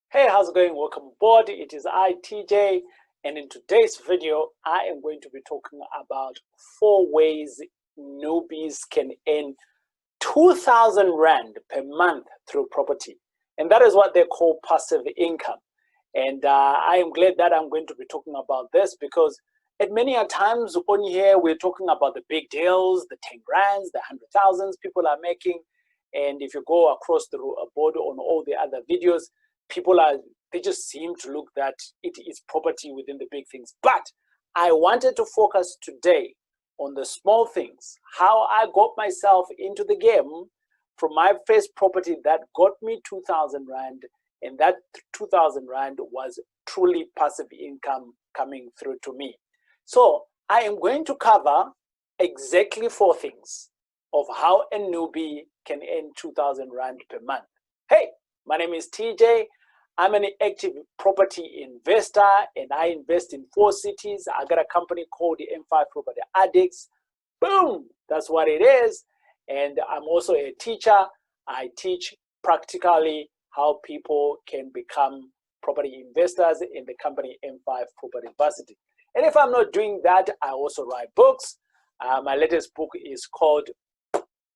Hey, how's it going? Welcome aboard. It is I, TJ, and in today's video, I am going to be talking about 4 ways newbies can earn 2,000 Rand per month through property. And that is what they call passive income. And I am glad that I'm going to be talking about this because at many a times on here, we're talking about the big deals, the 10 Rands, the 100,000s people are making. And if you go across the board on all the other videos, they just seem to look that it is property within the big things. But I wanted to focus today on the small things, how I got myself into the game from my first property that got me 2,000 Rand, and that 2,000 Rand was truly passive income coming through to me. So I am going to cover exactly 4 things of how a newbie can earn 2,000 Rand per month. Hey, my name is TJ. I'm an active property investor and I invest in 4 cities. I got a company called the M5 Property Addicts. Boom, that's what it is. And I'm also a teacher. I teach practically how people can become property investors in the company M5 Property University. And if I'm not doing that, I also write books. My latest book is called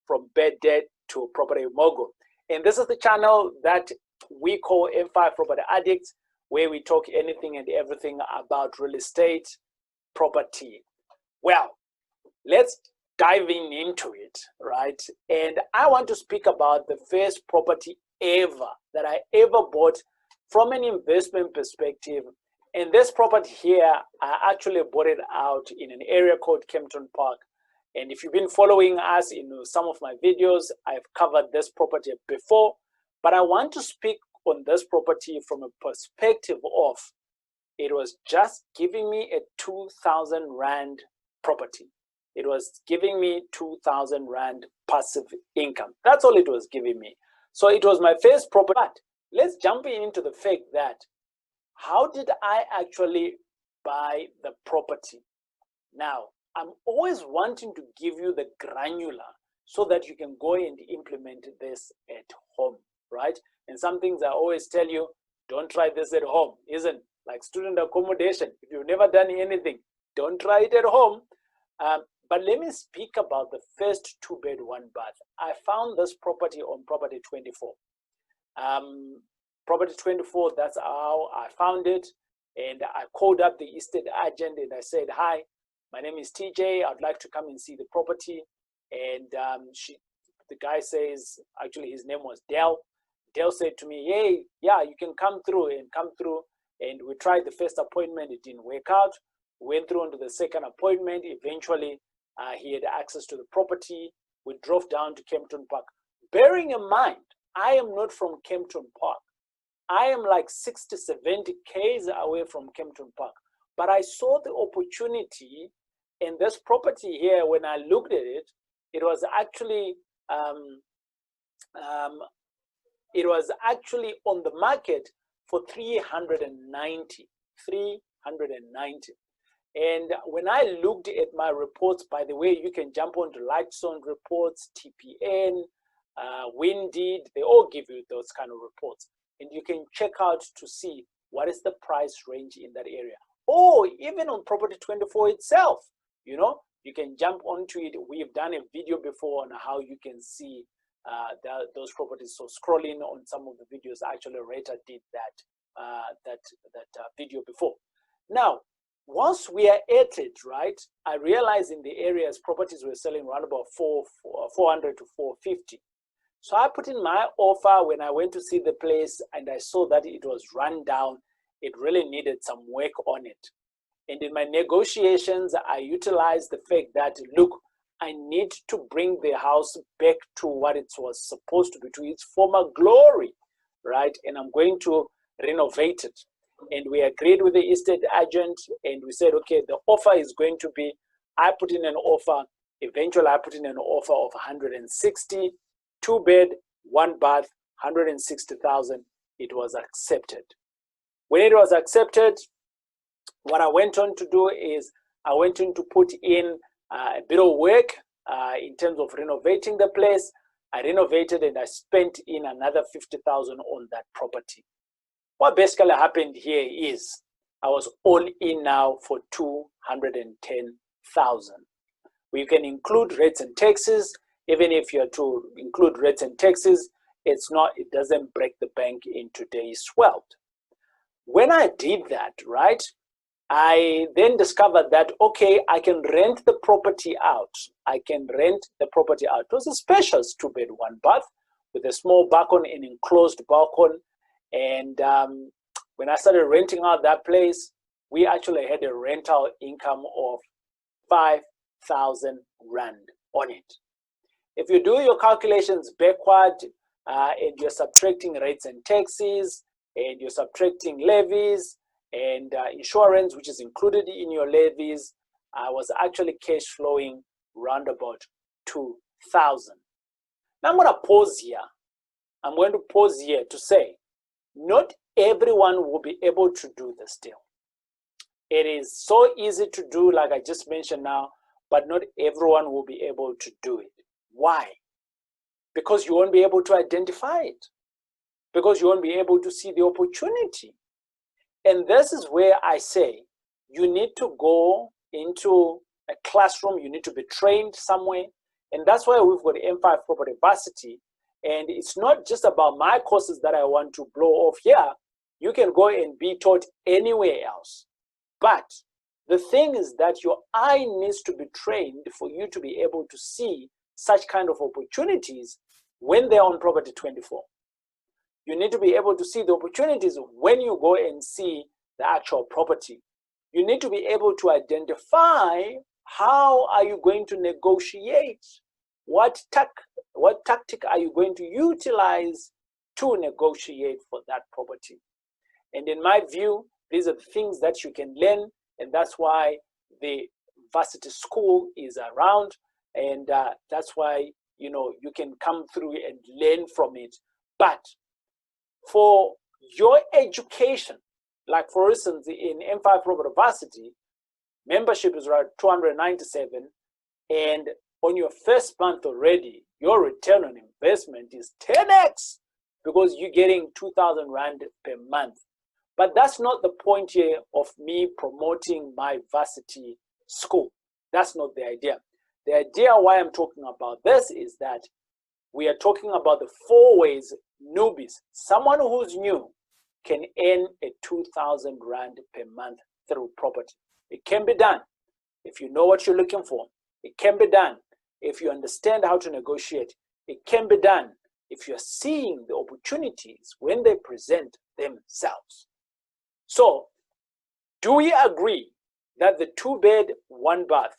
From Bad Debt to Property Mogul. And this is the channel that we call M5 Property Addicts, where we talk anything and everything about real estate property. Well, let's dive into it, right? And I want to speak about the first property ever that I ever bought from an investment perspective. And this property here, I actually bought it out in an area called Kempton Park. And if you've been following us in some of my videos, I've covered this property before, but I want to speak on this property from a perspective of it was just giving me a 2,000 Rand property. It was giving me 2,000 Rand passive income. That's all it was giving me. So it was my first property. But let's jump into the fact that how did I actually buy the property? Now, I'm always wanting to give you the granular so that you can go and implement this at home, right? And some things I always tell you, don't try this at home, isn't like student accommodation. If you've never done anything, don't try it at home. But let me speak about the first 2-bed, 1-bath. I found this property on Property 24. Property 24, that's how I found it. And I called up the estate agent and I said, hi, my name is TJ. I'd like to come and see the property. And the guy says, actually his name was Dell. Dell said to me, hey, yeah, you can come through. And we tried the first appointment. It didn't work out. We went through onto the second appointment. Eventually, he had access to the property. We drove down to Kempton Park. Bearing in mind, I am not from Kempton Park. I am like 60, 70 Ks away from Kempton Park. But I saw the opportunity in this property here. When I looked at it, it was actually on the market for 390. And when I looked at my reports, by the way, you can jump onto Lightstone reports, TPN, Windeed, they all give you those kind of reports. And you can check out to see what is the price range in that area. Or even on Property 24 itself, you know, you can jump onto it. We've done a video before on how you can see those properties. So scrolling on some of the videos, actually Rita did that video before. Now, once we are at it, right, I realized in the areas properties were selling around about 400 to 450. So I put in my offer when I went to see the place and I saw that it was run down. It really needed some work on it. And in my negotiations, I utilized the fact that, look, I need to bring the house back to what it was supposed to be, to its former glory, right? And I'm going to renovate it. And we agreed with the estate agent and we said, okay, the offer is going to be, I put in an offer, eventually I put in an offer of 160, 2-bed, 1-bath, 160,000. It was accepted. When it was accepted, what I went on to do is I went in to put in a bit of work in terms of renovating the place. I renovated and I spent in another 50,000 on that property. what basically happened here is I was all in now for 210,000. We can include rates and taxes. Even if you're to include rates and taxes, it doesn't break the bank in today's world. When I did that, right, I then discovered that, okay, I can rent the property out. It was a spacious 2-bed, 1-bath with a small balcony, an enclosed balcony. And when I started renting out that place, we actually had a rental income of 5,000 Rand on it. If you do your calculations backward, and you're subtracting rates and taxes, and you're subtracting levies and insurance, which is included in your levies, I was actually cash flowing round about 2,000. Now I'm going to pause here. I'm going to pause here to say, not everyone will be able to do this deal. It is so easy to do, like I just mentioned now, but not everyone will be able to do it. Why? Because you won't be able to identify it. Because you won't be able to see the opportunity. And this is where I say, you need to go into a classroom, you need to be trained somewhere. And that's why we've got M5 Property Varsity. And it's not just about my courses that I want to blow off here. You can go and be taught anywhere else. But the thing is that your eye needs to be trained for you to be able to see such kind of opportunities when they're on Property 24. You need to be able to see the opportunities when you go and see the actual property. You need to be able to identify how are you going to negotiate, what tactic are you going to utilize to negotiate for that property. And in my view, these are the things that you can learn, and that's why the varsity school is around, and that's why you can come through and learn from it. But for your education, like for instance in M5 Property Varsity, membership is around 297, and on your first month already, your return on investment is 10x because you're getting 2,000 Rand per month. But that's not the point here of me promoting my varsity school. That's not the idea. The idea why I'm talking about this is that we are talking about the 4 ways newbies, someone who's new, can earn a 2,000 Rand per month through property. It can be done if you know what you're looking for. It can be done if you understand how to negotiate. It can be done if you're seeing the opportunities when they present themselves. So, do we agree that the 2-bed, 1-bath,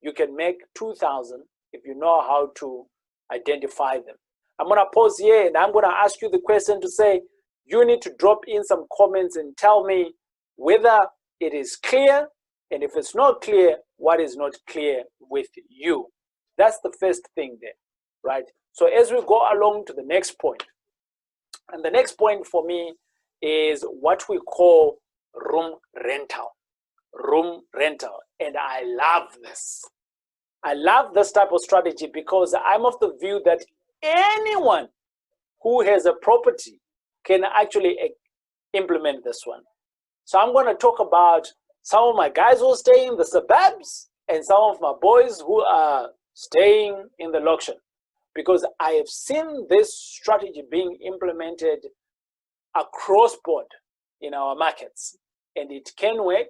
you can make 2,000 if you know how to identify them? I'm going to pause here and I'm going to ask you the question to say, you need to drop in some comments and tell me whether it is clear, and if it's not clear, what is not clear with you. That's the first thing there, right? So as we go along to the next point, and the next point for me is what we call room rental. Room rental, and I love this. I love this type of strategy because I'm of the view that anyone who has a property can actually implement this one. So I'm going to talk about some of my guys who stay in the suburbs and some of my boys who are staying in the location, because I have seen this strategy being implemented across board in our markets, and it can work,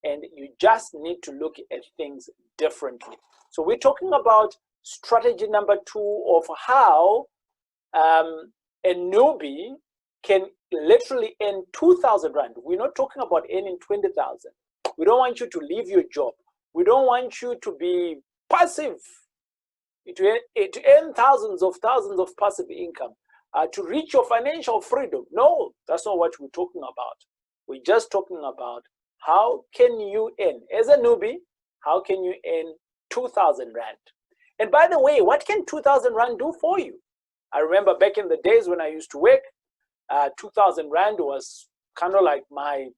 and you just need to look at things differently. So we're talking about strategy number 2 of how a newbie can literally earn 2,000 Rand. We're not talking about earning 20,000. We don't want you to leave your job. We don't want you to be passive, to earn thousands of passive income, to reach your financial freedom. No, that's not what we're talking about. We're just talking about how can you earn, as a newbie, how can you earn 2,000 Rand? And by the way, what can 2,000 Rand do for you? I remember back in the days when I used to work, 2,000 Rand was kind of like my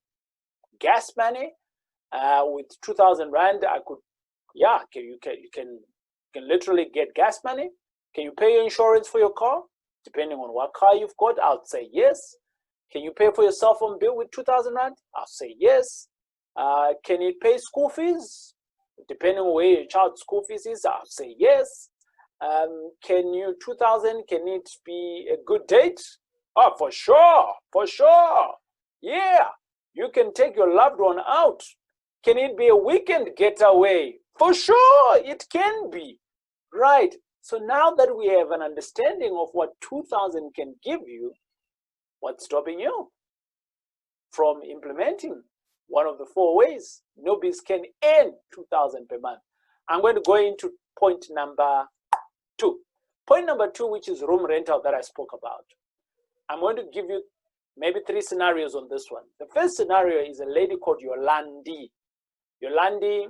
gas money. With 2,000 Rand, I could, yeah, you can literally get gas money. Can you pay your insurance for your car? Depending on what car you've got, I would say yes. Can you pay for your cell phone bill with 2,000 rand? I'll say yes. Can it pay school fees? Depending on where your child's school fees is, I'll say yes. Can you 2,000? Can it be a good date? Oh, for sure, for sure. Yeah, you can take your loved one out. Can it be a weekend getaway? For sure, it can be. Right. So now that we have an understanding of what 2,000 can give you, what's stopping you from implementing one of the 4 ways newbies can earn 2,000 per month? I'm going to go into point number 2. Point number 2, which is room rental that I spoke about. I'm going to give you maybe 3 scenarios on this one. The first scenario is a lady called Yolandi. Yolandi,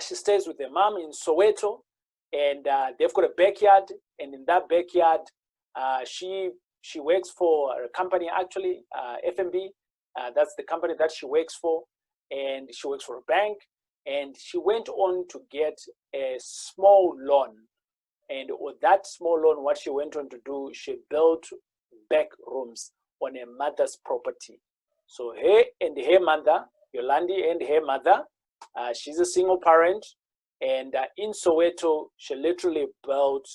she stays with her mom in Soweto, and they've got a backyard, and in that backyard, she works for a company, actually, FMB. That's the company that she works for, and she works for a bank, and she went on to get a small loan. And with that small loan, what she went on to do, she built back rooms on her mother's property. So her and her mother, Yolandi and her mother, she's a single parent, and in Soweto, she literally built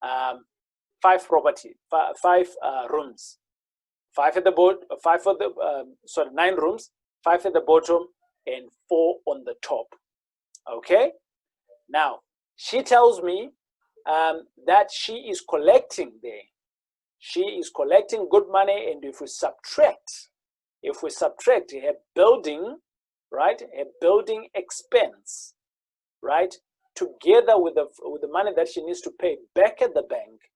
5 rooms, 5 at the bottom, 9 rooms, 5 at the bottom, and 4 on the top. Okay. Now she tells me that she is collecting there. She is collecting good money, and if we subtract her building, right, her building expense, right, together with the money that she needs to pay back at the bank,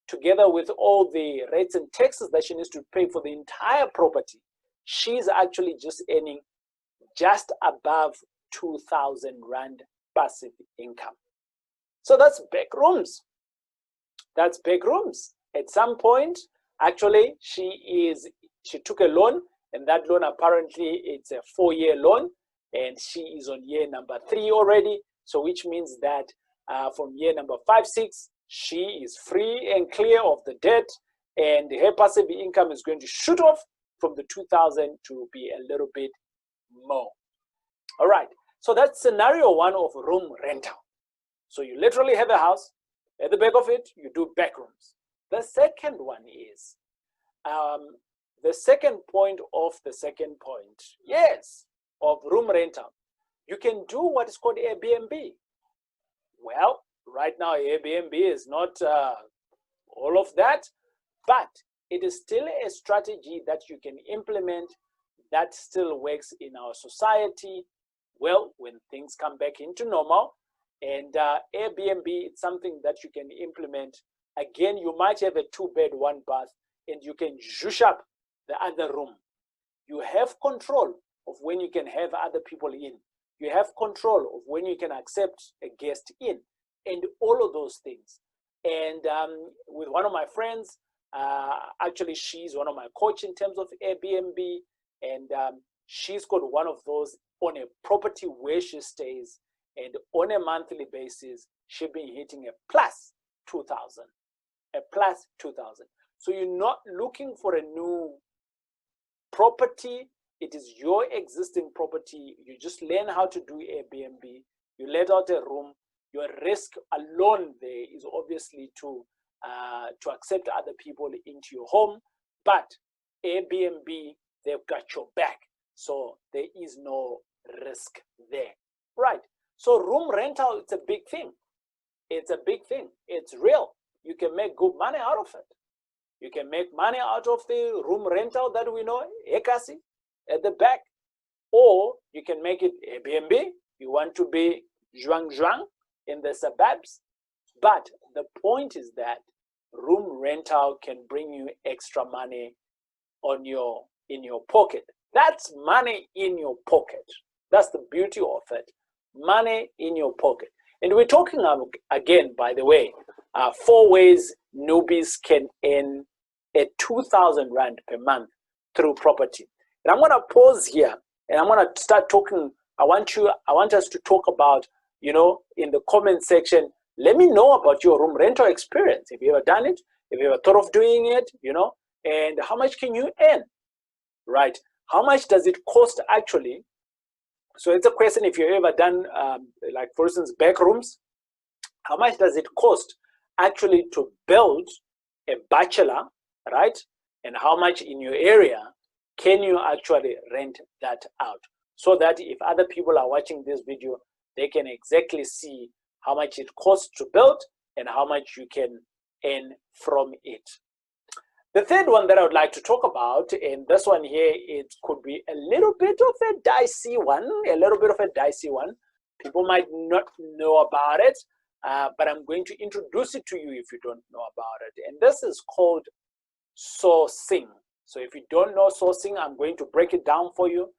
together with all the rates and taxes that she needs to pay for the entire property, she's actually just earning just above 2,000 rand passive income. So that's back rooms. That's back rooms. At some point, actually, she took a loan, and that loan, apparently it's a 4-year loan, and she is on year number 3 already. So which means that from year number 5, 6, she is free and clear of the debt, and her passive income is going to shoot off from the 2,000 to be a little bit more. All right. So that's scenario 1 of room rental. So you literally have a house. At the back of it, you do back rooms. The second one is the second point of the second point, yes, of room rental. You can do what is called Airbnb. Well, right now Airbnb is not all of that, but it is still a strategy that you can implement that still works in our society. Well, when things come back into normal, and Airbnb is something that you can implement. Again, you might have a 2-bed, 1-bath, and you can zhoosh up the other room. You have control of when you can have other people in. You have control of when you can accept a guest in, and all of those things. And with one of my friends, actually she's one of my coach in terms of Airbnb, and she's got one of those on a property where she stays, and on a monthly basis, she's been hitting a plus 2,000, a plus 2,000. So you're not looking for a new property. It is your existing property. You just learn how to do Airbnb. You let out a room. Your risk alone there is obviously to accept other people into your home. But Airbnb, they've got your back. So there is no risk there. Right. So room rental, it's a big thing. It's a big thing. It's real. You can make good money out of it. You can make money out of the room rental that we know, Ekasi, at the back. Or you can make it Airbnb. You want to be zhuang in the suburbs. But the point is that room rental can bring you extra money in your pocket. That's money in your pocket. That's the beauty of it. Money in your pocket. And we're talking again, by the way, 4 ways newbies can earn a 2,000 rand per month through property. And I'm going to pause here, and I'm going to start talking. I want us to talk about, in the comment section. Let me know about your room rental experience. Have you ever done it? Have you ever thought of doing it? and how much can you earn, right? How much does it cost actually? So it's a question if you've ever done, like for instance, back rooms. How much does it cost actually to build a bachelor, right? And how much in your area can you actually rent that out? So that if other people are watching this video, they can exactly see how much it costs to build and how much you can earn from it. The third one that I would like to talk about, and this one here, it could be a little bit of a dicey one, People might not know about it, but I'm going to introduce it to you if you don't know about it. And this is called sourcing. So if you don't know sourcing, I'm going to break it down for you.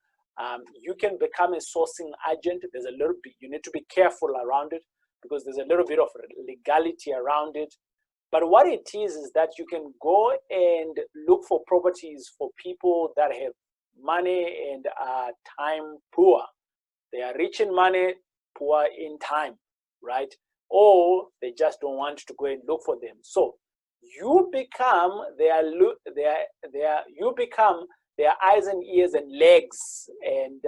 You can become a sourcing agent. There's a little bit, you need to be careful around it because there's a little bit of legality around it. But what it is that you can go and look for properties for people that have money and are time poor. They are rich in money, poor in time, right? Or they just don't want to go and look for them. So you become their eyes and ears and legs, and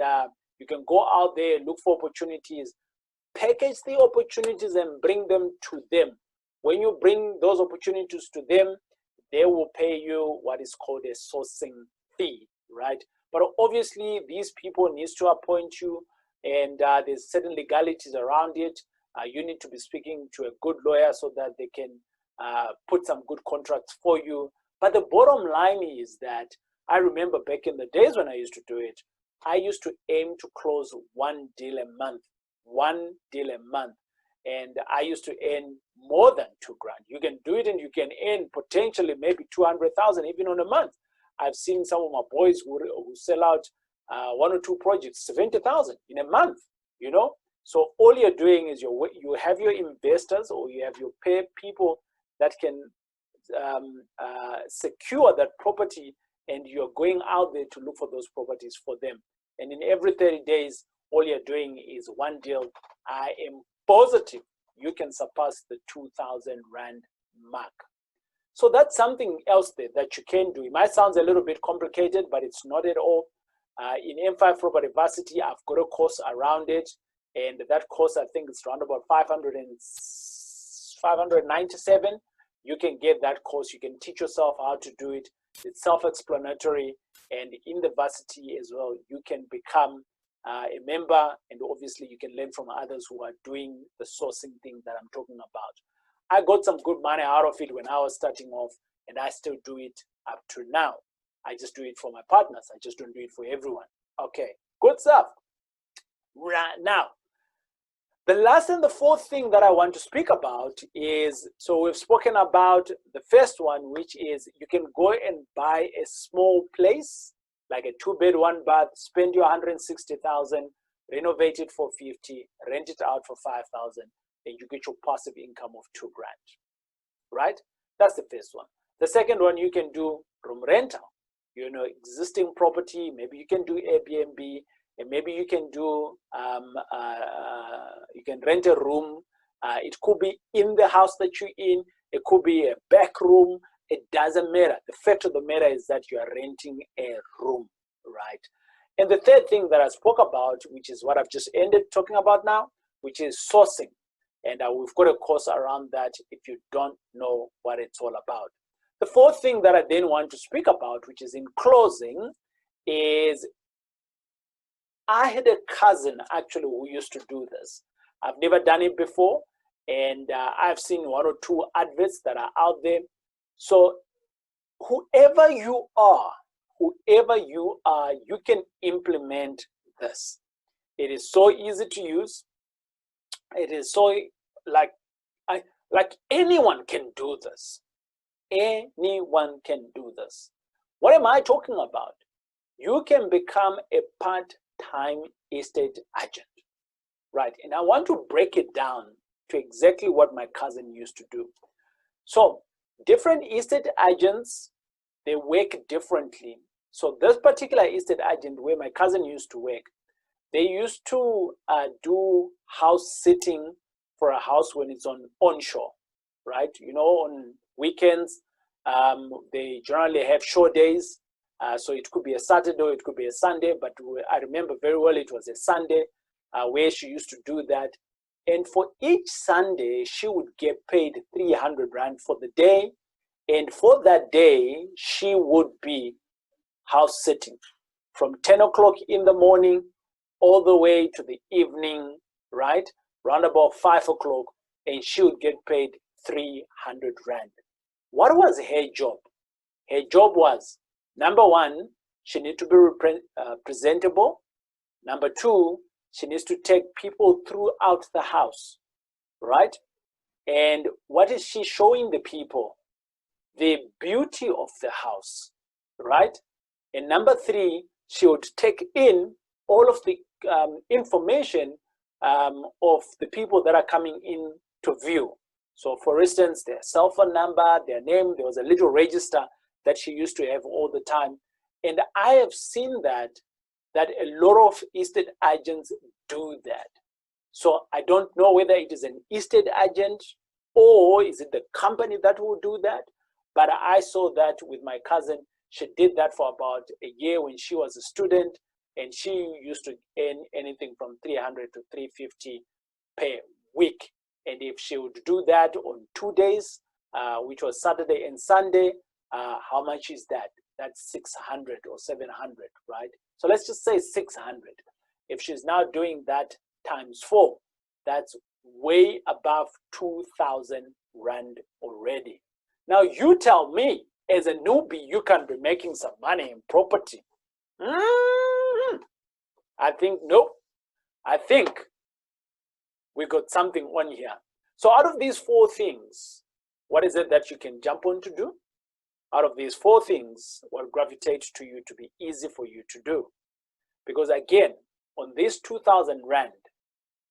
you can go out there and look for opportunities, package the opportunities and bring them to them. When you bring those opportunities to them, they will pay you what is called a sourcing fee, right? But obviously, these people need to appoint you, and there's certain legalities around it. You need to be speaking to a good lawyer so that they can put some good contracts for you. But the bottom line is that I remember back in the days when I used to do it, I used to aim to close one deal a month. And I used to earn more than $2,000. You can do it and you can earn potentially maybe 200,000 even on a month. I've seen some of my boys who sell out one or two projects, 70,000 in a month, you know? So all you're doing is you have your investors, or you have your people that can secure that property, and you're going out there to look for those properties for them. And in every 30 days, all you're doing is one deal. I am positive you can surpass the 2,000 Rand mark. So that's something else there that you can do. It might sound a little bit complicated, but it's not at all. In M5 Property Varsity, I've got a course around it, and that course, I think it's around about 597. You can get that course. You can teach yourself how to do it. It's self-explanatory, and in the varsity as well, you can become a member, and obviously you can learn from others who are doing the sourcing thing that I'm talking about. I got some good money out of it when I was starting off, and I still do it up to now. I just do it for my partners. I just don't do it for everyone. Okay, good stuff. Right now, the last and the fourth thing that I want to speak about is, so we've spoken about the first one, which is you can go and buy a small place, like a 2-bed, 1-bath, spend your 160,000, renovate it for 50, rent it out for 5,000, and you get your passive income of $2,000, right? That's the first one. The second one, you can do room rental. You know, existing property, maybe you can do Airbnb, and maybe you can do, you can rent a room. It could be in the house that you're in. It could be a back room. It doesn't matter. The fact of the matter is that you are renting a room, right? And the third thing that I spoke about, which is what I've just ended talking about now, which is sourcing. And we've got a course around that if you don't know what it's all about. The fourth thing that I then want to speak about, which is in closing, is I had a cousin actually who used to do this. I've never done it before, and I've seen 1 or 2 adverts that are out there. So whoever you are, you can implement this. It is so easy to use. It is so like anyone can do this. Anyone can do this. What am I talking about? You can become a part-time estate agent, right? And I want to break it down to exactly what my cousin used to do. So different estate agents, they work differently. So this particular estate agent where my cousin used to work, they used to do house sitting for a house when it's onshore, right? You know, on weekends, They generally have short days. So it could be a Saturday or it could be a Sunday, but I remember very well it was a Sunday where she used to do that. And for each Sunday, she would get paid 300 Rand for the day. And for that day, she would be house sitting from 10 o'clock in the morning all the way to the evening, right? Round about 5 o'clock, and she would get paid 300 Rand. What was her job? Her job was, number one, she needs to be presentable. Number two, she needs to take people throughout the house, right? And what is she showing the people? The beauty of the house, right? And number three, she would take in all of the information of the people that are coming in to view. So for instance, their cell phone number, their name, there was a little register that she used to have all the time. And I have seen that a lot of estate agents do that. So I don't know whether it is an estate agent or is it the company that will do that. But I saw that with my cousin. She did that for about a year when she was a student, and she used to earn anything from 300 to 350 per week. And if she would do that on 2 days, which was Saturday and Sunday, how much is that? That's 600 or 700, right? So let's just say 600. If she's now doing that times 4, that's way above 2,000 Rand already. Now you tell me, as a newbie, you can be making some money in property. I think, nope. I think we got something on here. So out of these 4 things, what is it that you can jump on to do? Out of these 4 things, what gravitates to you to be easy for you to do? Because again, on this 2,000 Rand,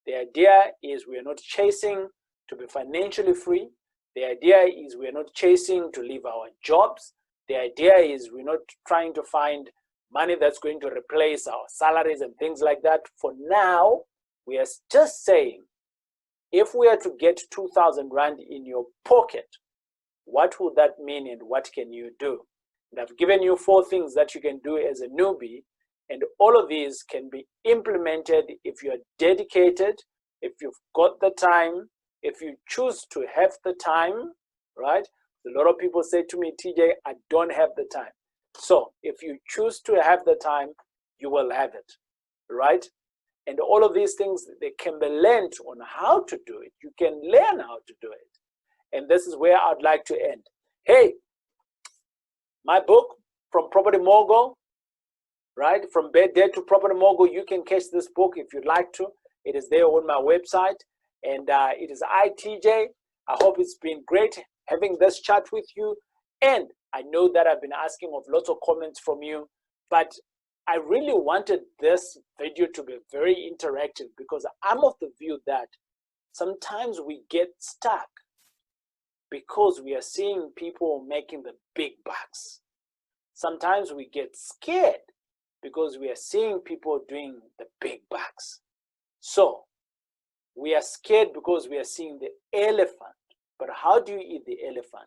the idea is we are not chasing to be financially free. The idea is we're not chasing to leave our jobs. The idea is we're not trying to find money that's going to replace our salaries and things like that. For now, we are just saying, if we are to get 2,000 Rand in your pocket, what would that mean and what can you do? And I've given you 4 things that you can do as a newbie, and all of these can be implemented if you're dedicated, if you've got the time, if you choose to have the time, right? A lot of people say to me, TJ, I don't have the time. So if you choose to have the time, you will have it, right? And all of these things, they can be learned on how to do it. You can learn how to do it. And this is where I'd like to end. Hey, my book, From Property Mogul, right? From Bed Debt to Property Mogul, you can catch this book if you'd like to. It is there on my website. And it is TJ. I hope it's been great having this chat with you. And I know that I've been asking of lots of comments from you, but I really wanted this video to be very interactive because I'm of the view that sometimes we get stuck because we are seeing people making the big bucks. Sometimes we get scared because we are seeing people doing the big bucks. So we are scared because we are seeing the elephant. But how do you eat the elephant?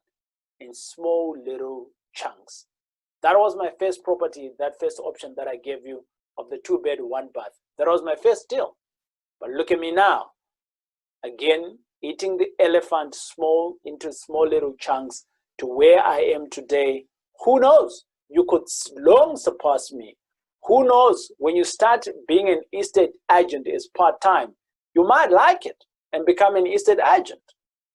In small little chunks. That was my first property, that first option that I gave you of the 2-bed, 1-bath. That was my first deal. But look at me now. Again, eating the elephant into small little chunks to where I am today. Who knows? You could long surpass me. Who knows? When you start being an estate agent as part-time, you might like it and become an estate agent.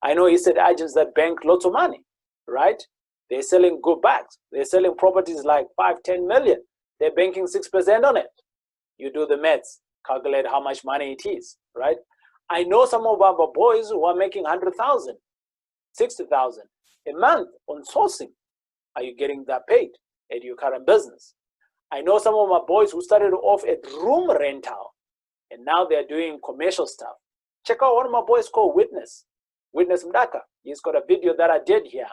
I know estate agents that bank lots of money, right? They're selling good bags. They're selling properties like 5-10 million. They're banking 6% on it. You do the maths, calculate how much money it is, right? I know some of our boys who are making 100,000, 60,000 a month on sourcing. Are you getting that paid at your current business? I know some of my boys who started off at room rental and now they're doing commercial stuff. Check out one of my boys called Witness Mdaka. He's got a video that I did here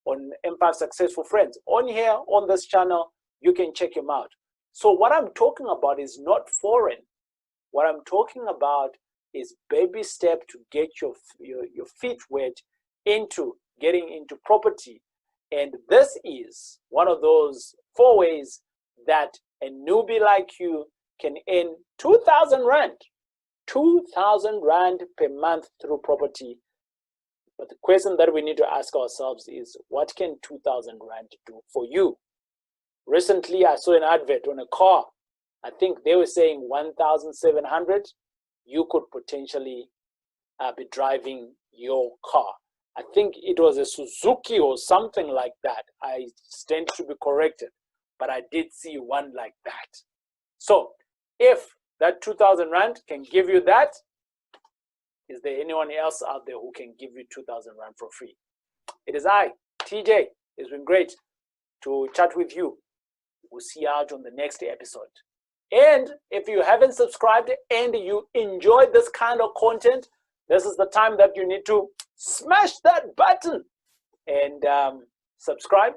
on M5 Successful Friends. On here, on this channel, you can check him out. So what I'm talking about is not foreign. What I'm talking about is baby step to get your feet wet into getting into property And this is one of those 4 ways that a newbie like you can earn 2,000 Rand. 2,000 Rand per month through property. But the question that we need to ask ourselves is, what can 2,000 Rand do for you? Recently, I saw an advert on a car. I think they were saying 1,700. You could potentially be driving your car. I think it was a Suzuki or something like that. I stand to be corrected, but I did see one like that. So if that 2,000 Rand can give you that, is there anyone else out there who can give you 2,000 Rand for free? It is I, TJ. It's been great to chat with you. We'll see you out on the next episode. And if you haven't subscribed and you enjoy this kind of content, this is the time that you need to smash that button and subscribe.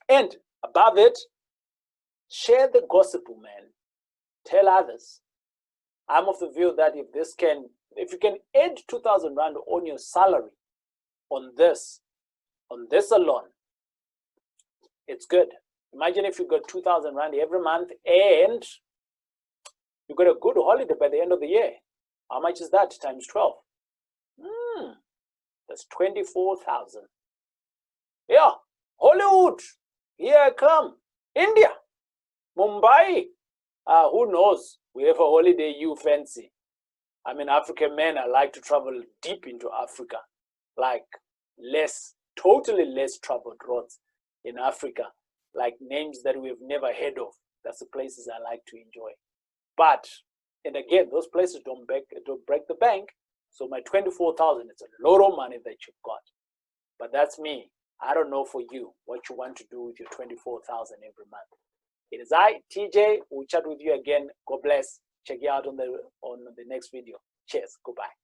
And above it, share the gospel, man. Tell others. I'm of the view that if you can add 2,000 Rand on your salary on this alone, it's good. Imagine if you got 2,000 Rand every month and you got a good holiday by the end of the year. How much is that times 12? That's 24,000. Yeah, Hollywood, here I come. India, Mumbai. Who knows? We have a holiday you fancy. I'm an African man. I like to travel deep into Africa, like totally less traveled roads in Africa, like names that we've never heard of. That's the places I like to enjoy. But, and again, those places don't break the bank. So my 24,000, it's a lot of money that you've got. But that's me. I don't know for you what you want to do with your 24,000 every month. It is I, TJ. We'll chat with you again. God bless. Check you out on the next video. Cheers. Goodbye.